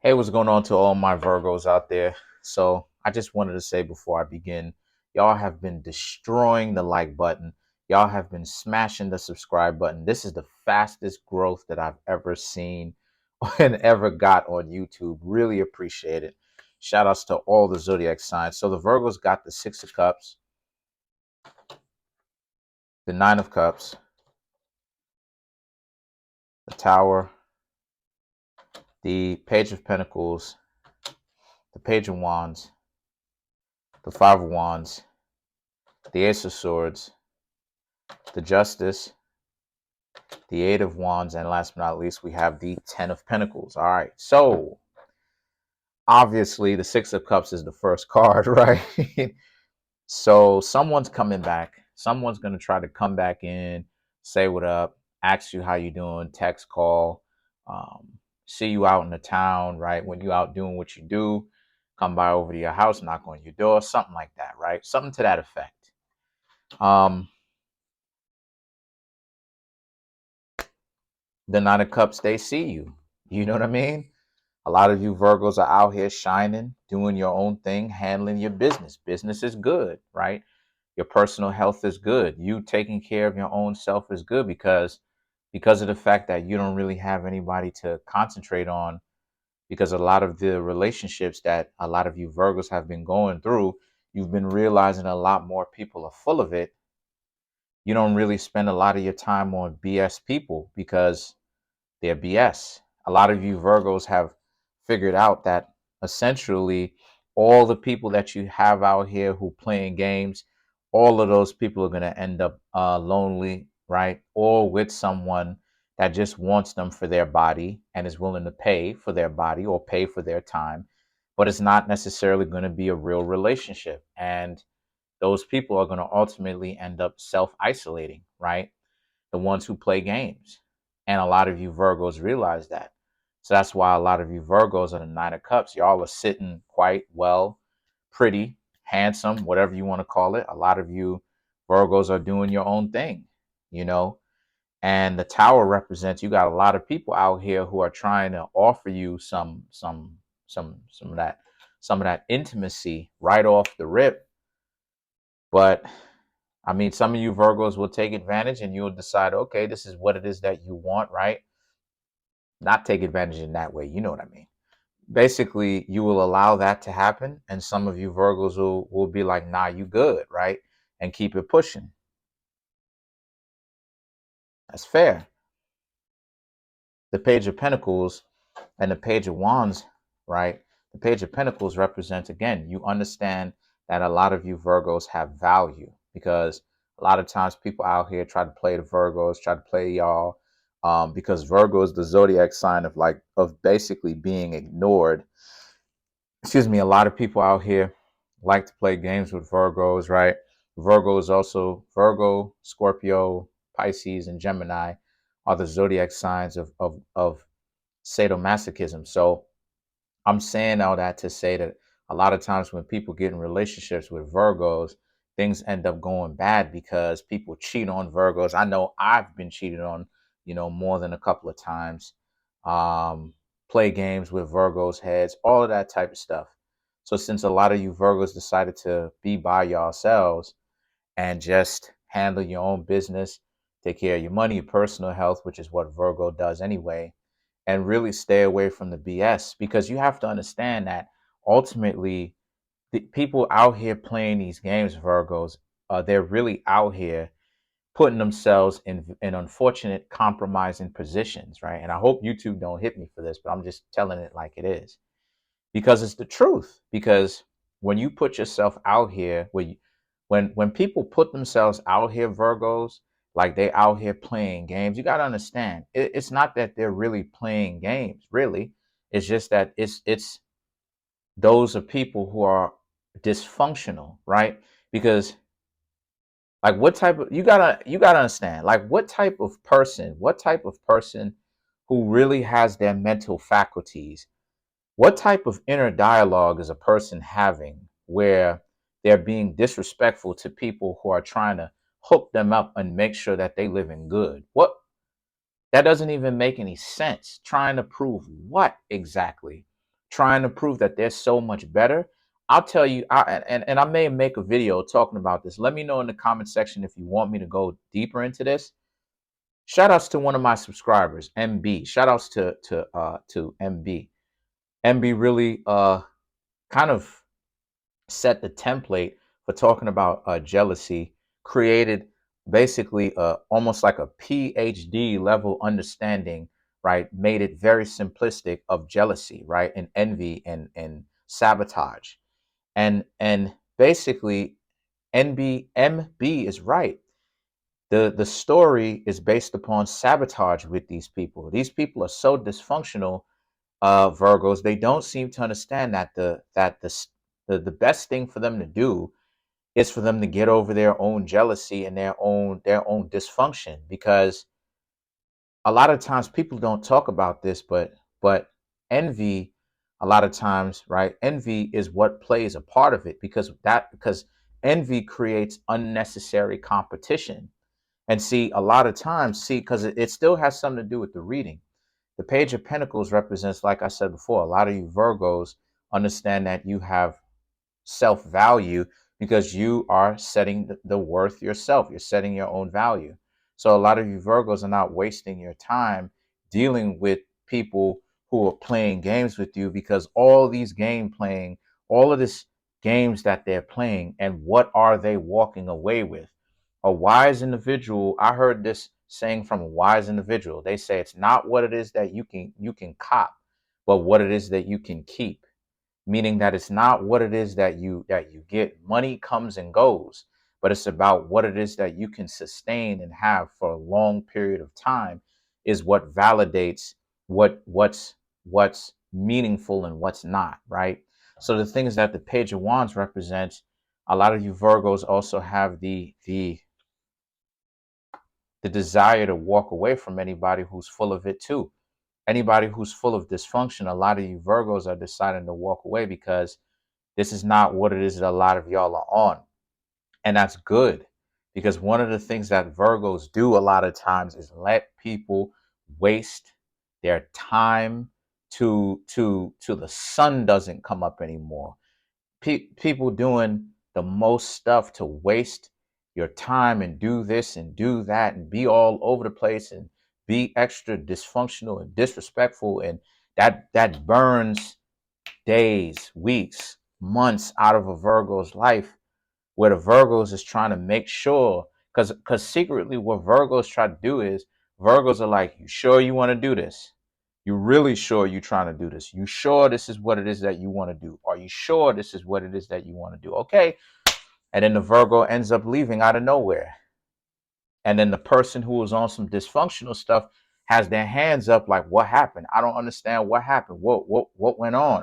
Hey, what's going on to all my Virgos out there? So, I just wanted to say before I begin, y'all have been destroying the like button. Y'all have been smashing the subscribe button. This is the fastest growth that I've ever seen and ever got on YouTube. Really appreciate it. Shout outs to all the zodiac signs. So, the Virgos got the Six of Cups, the Nine of Cups, the Tower, the Page of Pentacles, the Page of Wands, the Five of Wands, the Ace of Swords, the Justice, the Eight of Wands, and last but not least, we have the Ten of Pentacles. All right, so obviously the Six of Cups is the first card, right? So someone's coming back. Someone's going to try to come back in, say what up, ask you how you doing, text, call, um, see you out in the town, right? When you out doing what you do, come by over to your house, knock on your door, something like that, right? Something to that effect. The Nine of Cups, they see you. You know what I mean? A lot of you Virgos are out here shining, doing your own thing, handling your business. Business is good, right? Your personal health is good. You taking care of your own self is good because of the fact that you don't really have anybody to concentrate on, because a lot of the relationships that a lot of you Virgos have been going through, you've been realizing a lot more people are full of it. You don't really spend a lot of your time on BS people because they're BS. A lot of you Virgos have figured out that essentially all the people that you have out here who playing games, all of those people are going to end up lonely, right? Or with someone that just wants them for their body and is willing to pay for their body or pay for their time, but it's not necessarily going to be a real relationship. And those people are going to ultimately end up self-isolating, right? The ones who play games. And a lot of you Virgos realize that. So that's why a lot of you Virgos are the Nine of Cups. Y'all are sitting quite well, pretty, handsome, whatever you want to call it. A lot of you Virgos are doing your own thing, you know. And the Tower represents, you got a lot of people out here who are trying to offer you some of that intimacy right off the rip. But I mean, some of you Virgos will take advantage and you'll decide, okay, this is what it is that you want, right? Not take advantage in that way. You know what I mean? Basically, you will allow that to happen. And some of you Virgos will be like, nah, you good, right? And keep it pushing. That's fair. The Page of Pentacles and the Page of Wands, right? The Page of Pentacles represents, again, you understand that a lot of you Virgos have value, because a lot of times people out here try to play the Virgos, try to play y'all, because Virgo is the zodiac sign of basically being ignored. Excuse me. A lot of people out here like to play games with Virgos, right? Virgo is also Virgo, Scorpio, Pisces, and Gemini are the zodiac signs of sadomasochism. So I'm saying all that to say that a lot of times when people get in relationships with Virgos, things end up going bad because people cheat on Virgos. I know I've been cheated on, more than a couple of times. Um, Play games with Virgos heads, all of that type of stuff. So since a lot of you Virgos decided to be by yourselves and just handle your own business, take care of your money, your personal health, which is what Virgo does anyway, and really stay away from the BS, because you have to understand that ultimately the people out here playing these games, Virgos, they're really out here putting themselves in unfortunate compromising positions, right? And I hope YouTube don't hit me for this, but I'm just telling it like it is, because it's the truth. Because when you put yourself out here, when people put themselves out here, Virgos, like they out here playing games, you got to understand, it's not that they're really playing games, really. It's just that it's those are people who are dysfunctional, right? Because like, what type of, you gotta understand, like, what type of person who really has their mental faculties, what type of inner dialogue is a person having where they're being disrespectful to people who are trying to hook them up and make sure that they live in good? What? That doesn't even make any sense. Trying to prove what exactly? trying to prove that they're so much better. I'll tell you, and I may make a video talking about this. Let me know in the comment section if you want me to go deeper into this. Shout outs to one of my subscribers, MB. Shout outs to MB. MB really kind of set the template for talking about jealousy, created basically almost like a PhD level understanding, right? Made it very simplistic of jealousy, right? And envy and sabotage. And basically MB is right. The story is based upon sabotage with these people. These people are so dysfunctional, Virgos. They don't seem to understand that the best thing for them to do is for them to get over their own jealousy and their own dysfunction. Because a lot of times people don't talk about this, but envy, a lot of times, right? Envy is what plays a part of it, because envy creates unnecessary competition. And see, a lot of times, because it still has something to do with the reading. The Page of Pentacles represents, like I said before, a lot of you Virgos understand that you have self-value because you are setting the worth yourself. You're setting your own value. So a lot of you Virgos are not wasting your time dealing with people who are playing games with you, because all these all of this games that they're playing, and what are they walking away with? A wise individual, I heard this saying from a wise individual. They say it's not what it is that you can cop, but what it is that you can keep. Meaning that it's not what it is that you get. Money comes and goes, but it's about what it is that you can sustain and have for a long period of time, is what validates what's meaningful and what's not, right? So the things that the Page of Wands represents, a lot of you Virgos also have the desire to walk away from anybody who's full of it too. Anybody who's full of dysfunction, a lot of you Virgos are deciding to walk away because this is not what it is that a lot of y'all are on. And that's good, because one of the things that Virgos do a lot of times is let people waste their time to the sun doesn't come up anymore. People doing the most stuff to waste your time and do this and do that and be all over the place and be extra dysfunctional and disrespectful, and that burns days, weeks, months out of a Virgo's life, where the Virgos is trying to make sure, because secretly what Virgos try to do is, Virgos are like, you sure you want to do this? You really sure you trying to do this? You sure this is what it is that you want to do? Are you sure this is what it is that you want to do? Okay. And then the Virgo ends up leaving out of nowhere. And then the person who was on some dysfunctional stuff has their hands up like, what happened? I don't understand what happened. What went on?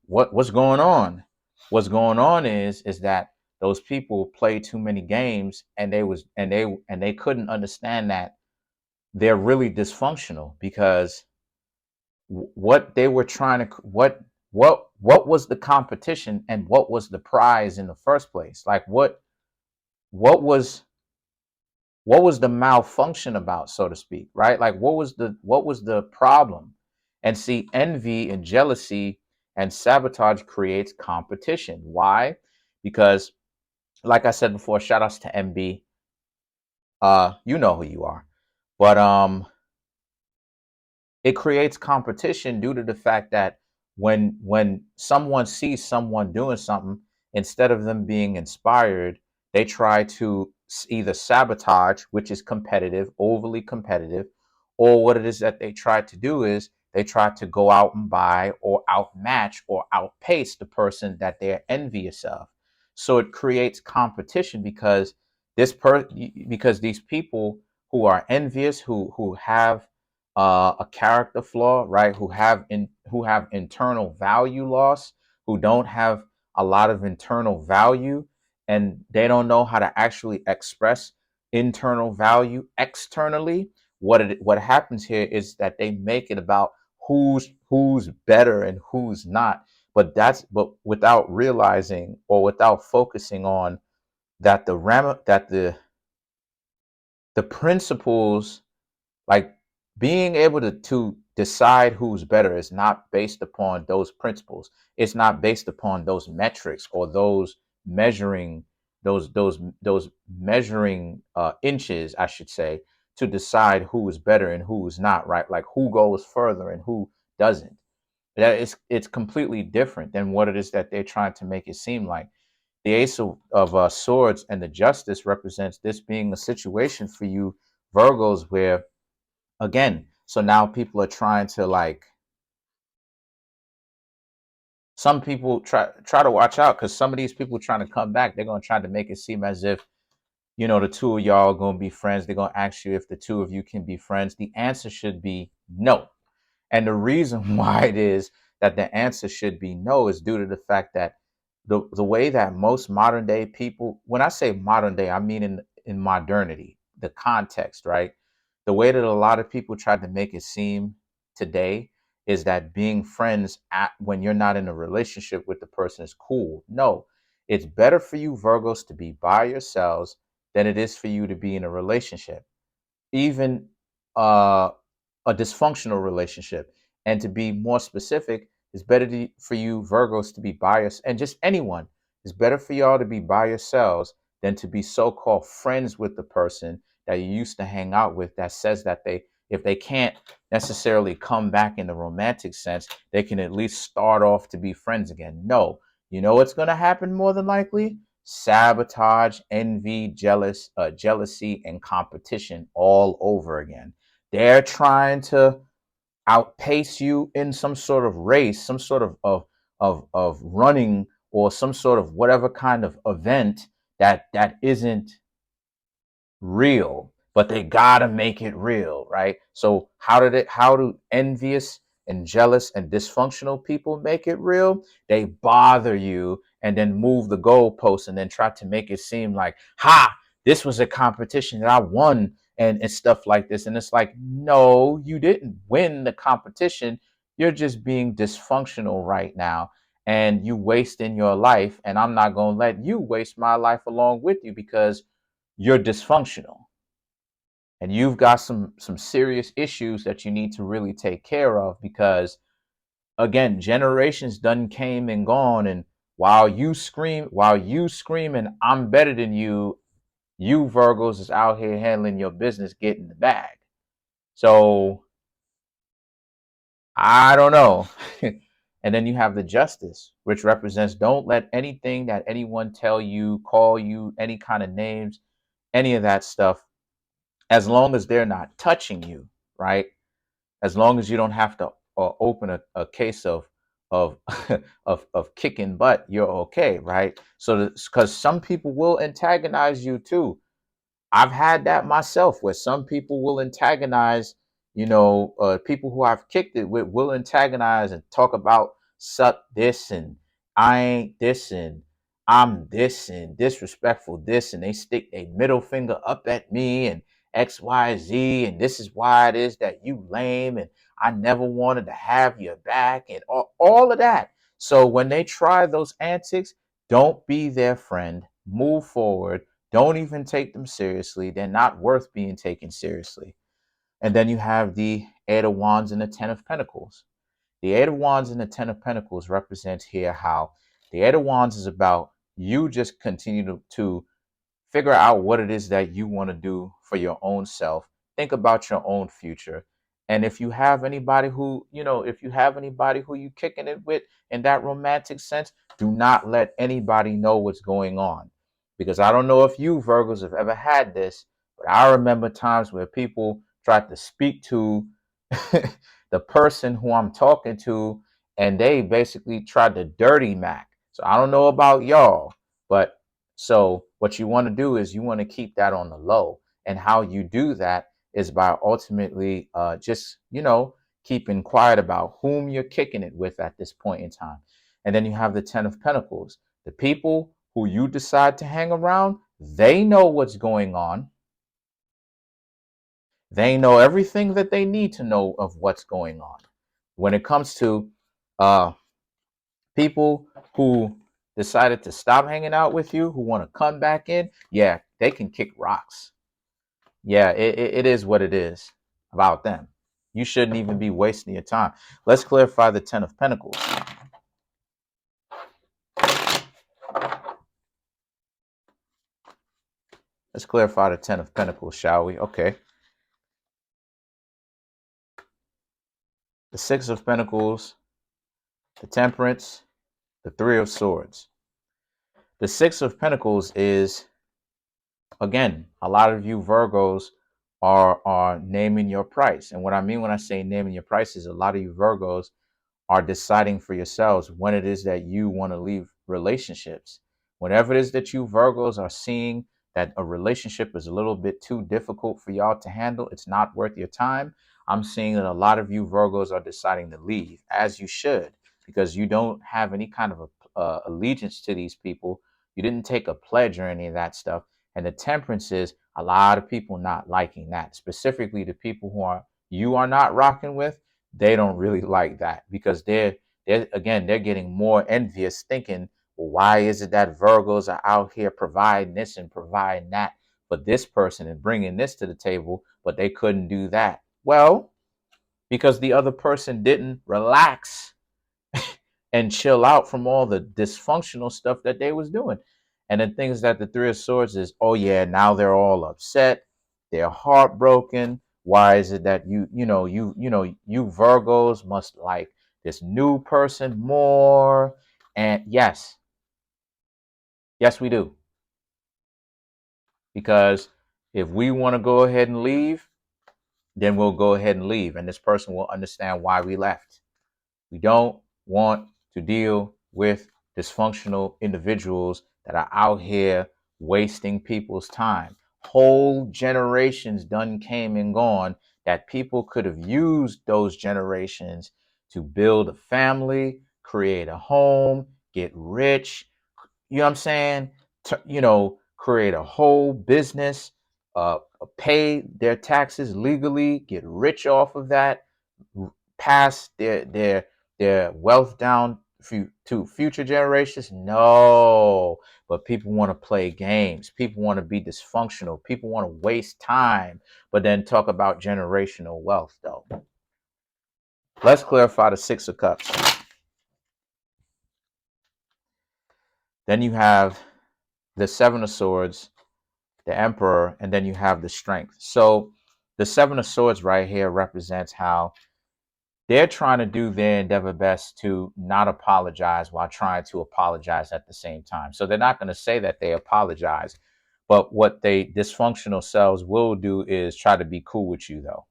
What's going on? What's going on is that those people played too many games, and they couldn't understand that they're really dysfunctional, because what they were trying to what was the competition, and what was the prize in the first place? Like what was the malfunction about, so to speak, right? Like what was the problem? And see, envy and jealousy and sabotage creates competition. Why? Because, like I said before, shout outs to MB. You know who you are. But it creates competition due to the fact that when someone sees someone doing something, instead of them being inspired, they try to either sabotage, which is competitive, overly competitive, or what it is that they try to do is they try to go out and buy or outmatch or outpace the person that they're envious of. So it creates competition, because because these people who are envious, who have a character flaw, right? Who have internal value loss, who don't have a lot of internal value, and they don't know how to actually express internal value externally. What happens here is that they make it about who's better and who's not, but without realizing, or without focusing on that the principles, like being able to decide who's better is not based upon those principles. It's not based upon those metrics or those measuring those measuring inches, I should say, to decide who is better and who is not, right? Like who goes further and who doesn't. That is, it's completely different than what it is that they're trying to make it seem like. The Ace of Swords and the Justice represents this being a situation for you Virgos where, again, so now people are trying to, like, some people try to watch out, because some of these people trying to come back, they're going to try to make it seem as if, the two of y'all are going to be friends. They're going to ask you if the two of you can be friends. The answer should be no. And the reason why it is that the answer should be no is due to the fact that the way that most modern day people, when I say modern day, I mean in modernity, the context, right? The way that a lot of people try to make it seem today is that being friends when you're not in a relationship with the person is cool. No, it's better for you Virgos to be by yourselves than it is for you to be in a relationship, even uh a dysfunctional relationship. And to be more specific, it's better for you Virgos to be biased, and just anyone. It's better for y'all to be by yourselves than to be so-called friends with the person that you used to hang out with, that says that if they can't necessarily come back in the romantic sense, they can at least start off to be friends again. No, you know what's going to happen more than likely? Sabotage, envy, jealousy, and competition all over again. They're trying to outpace you in some sort of race, some sort of running, or some sort of whatever kind of event that isn't real, but they gotta make it real, right? So how do envious and jealous and dysfunctional people make it real? They bother you and then move the goalposts and then try to make it seem like, ha, this was a competition that I won, and stuff like this. And it's like, no, you didn't win the competition. You're just being dysfunctional right now, and you wasting your life, and I'm not gonna let you waste my life along with you, because you're dysfunctional and you've got some serious issues that you need to really take care of. Because, again, generations done came and gone, and while you screaming I'm better than you Virgos is out here handling your business, getting the bag. So I don't know. And then you have the Justice, which represents, don't let anything that anyone tell you, call you any kind of names, any of that stuff, as long as they're not touching you, right? As long as you don't have to open a case of of kicking butt, you're okay, right? So, because some people will antagonize you too. I've had that myself, where some people will antagonize, people who I've kicked it with will antagonize and talk about suck this and I ain't this and I'm this and disrespectful this, and they stick a middle finger up at me and XYZ, and this is why it is that you lame, and I never wanted to have your back, and all of that. So when they try those antics, don't be their friend. Move forward. Don't even take them seriously. They're not worth being taken seriously. And then you have the Eight of Wands and the Ten of Pentacles. The Eight of Wands and the Ten of Pentacles represents here how the Eight of Wands is about you just continue to figure out what it is that you want to do for your own self. Think about your own future. And if you have anybody who you kicking it with in that romantic sense, do not let anybody know what's going on. Because I don't know if you Virgos have ever had this, but I remember times where people tried to speak to the person who I'm talking to, and they basically tried to dirty Mac. So I don't know about y'all, but so what you want to do is you want to keep that on the low. And how you do that is by ultimately just, keeping quiet about whom you're kicking it with at this point in time. And then you have the Ten of Pentacles. The people who you decide to hang around, they know what's going on. They know everything that they need to know of what's going on. When it comes to uh, people who decided to stop hanging out with you, who want to come back in, yeah, they can kick rocks. Yeah, it is what it is about them. You shouldn't even be wasting your time. Let's clarify the 10 of Pentacles. Let's clarify the 10 of Pentacles, shall we? Okay. The 6 of Pentacles, the Temperance, the 3 of Swords. The 6 of Pentacles is, again, a lot of you Virgos are naming your price. And what I mean when I say naming your price is a lot of you Virgos are deciding for yourselves when it is that you want to leave relationships. Whenever it is that you Virgos are seeing that a relationship is a little bit too difficult for y'all to handle, it's not worth your time. I'm seeing that a lot of you Virgos are deciding to leave, as you should, because you don't have any kind of allegiance to these people. You didn't take a pledge or any of that stuff. And the Temperance is a lot of people not liking that, specifically the people who you are not rocking with. They don't really like that because they're getting more envious, thinking, well, why is it that Virgos are out here providing this and providing that for this person and bringing this to the table, but they couldn't do that? Well, because the other person didn't relax and chill out from all the dysfunctional stuff that they was doing. And the things that the 3 of Swords is, oh yeah, now they're all upset, they're heartbroken. Why is it that you Virgos must like this new person more? And yes, we do. Because if we want to go ahead and leave, then we'll go ahead and leave, and this person will understand why we left. We don't want to deal with dysfunctional individuals that are out here wasting people's time. Whole generations done came and gone that people could have used those generations to build a family, create a home, get rich, you know what I'm saying? Create a whole business, pay their taxes legally, get rich off of that, pass their wealth down to future generations. No, but people want to play games. People want to be dysfunctional. People want to waste time, but then talk about generational wealth, though. Let's clarify the 6 of Cups. Then you have the 7 of Swords, the Emperor, and then you have the Strength. So the 7 of Swords right here represents how they're trying to do their endeavor best to not apologize while trying to apologize at the same time. So they're not going to say that they apologize, but what they dysfunctional selves will do is try to be cool with you, though,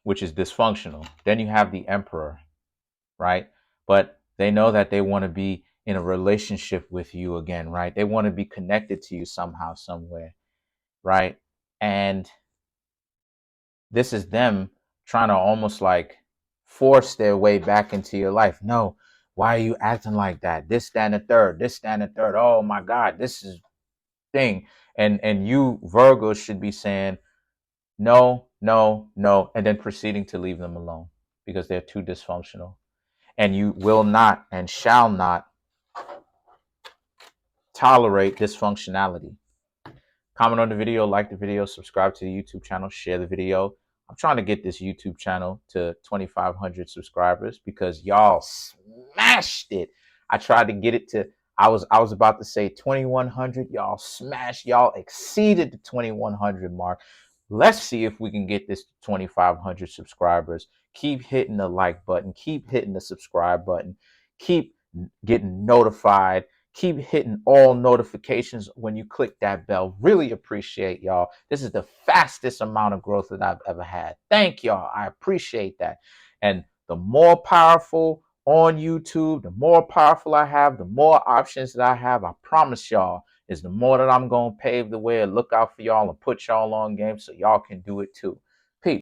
which is dysfunctional. Then you have the Emperor, right? But they know that they want to be in a relationship with you again, right? They want to be connected to you somehow, somewhere, right? And this is them trying to almost like force their way back into your life. No, why are you acting like that? This, that, and the third. This, that, and the third. Oh my God, this is thing. And you Virgos should be saying no, no, no, and then proceeding to leave them alone because they're too dysfunctional. And you will not and shall not tolerate dysfunctionality. Comment on the video, like the video, subscribe to the YouTube channel, share the video. I'm trying to get this YouTube channel to 2,500 subscribers because y'all smashed it. I tried to get it to, I was about to say 2,100. Y'all smashed, y'all exceeded the 2,100 mark. Let's see if we can get this to 2,500 subscribers. Keep hitting the like button. Keep hitting the subscribe button. Keep getting notified. Keep hitting all notifications when you click that bell. Really appreciate y'all. This is the fastest amount of growth that I've ever had. Thank y'all. I appreciate that. And the more powerful on YouTube, the more powerful I have, the more options that I have, I promise y'all, is the more that I'm going to pave the way and look out for y'all and put y'all on game so y'all can do it too.